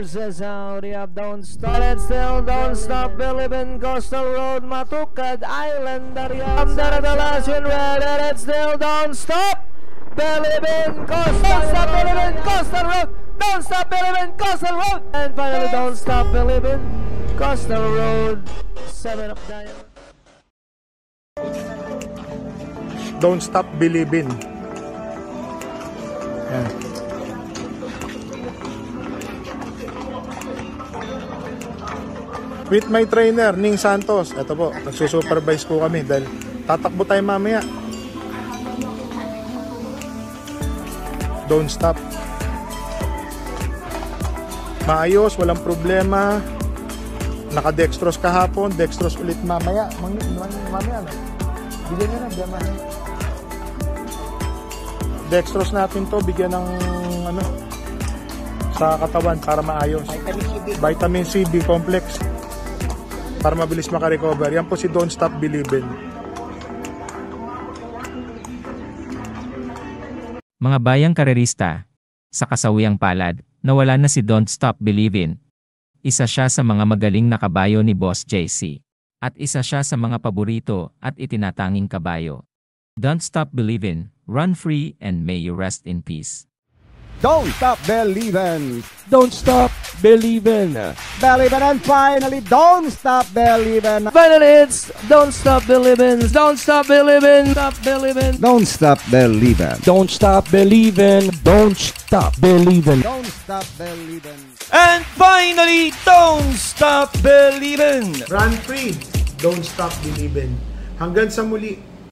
Says howdy up, don't stop it still, don't stop believing. Coastal Road, Matukad Island, Dariam, Daradalashin, red, and it still don't stop believing. Don't stop believing, Coastal Road, don't stop believing, Coastal Road, and finally don't stop believing, Coastal Road, 7 up Diamond. Don't stop believing. Yan. With my trainer, Ning Santos. Ito po, nagsusupervise po kami dahil tatakbo tayo mamaya. Don't stop. Maayos, walang problema. Naka-dextrose kahapon, dextrose ulit mamaya. Mamaya na. Bigyan nyo na, mamaya. Dextrose natin to, bigyan ng ano, sa katawan para maayos. Vitamin C, B complex. Para mabilis makarecover. Yan po si Don't Stop Believin'. Mga bayang karerista, sa kasawiang palad, nawala na si Don't Stop Believin'. Isa siya sa mga magaling na kabayo ni Boss JC. At isa siya sa mga paborito at itinatanging kabayo. Don't Stop Believin', run free and may you rest in peace. Don't stop believing. Don't stop believing. Believing and finally don't stop believing. Finally it's don't stop believing, don't stop believing, stop believing. Don't stop believing. Don't stop believing. Don't stop believing. Don't stop believing. And finally, don't stop believing. Run free. Don't stop believing. Hanggang sa muli.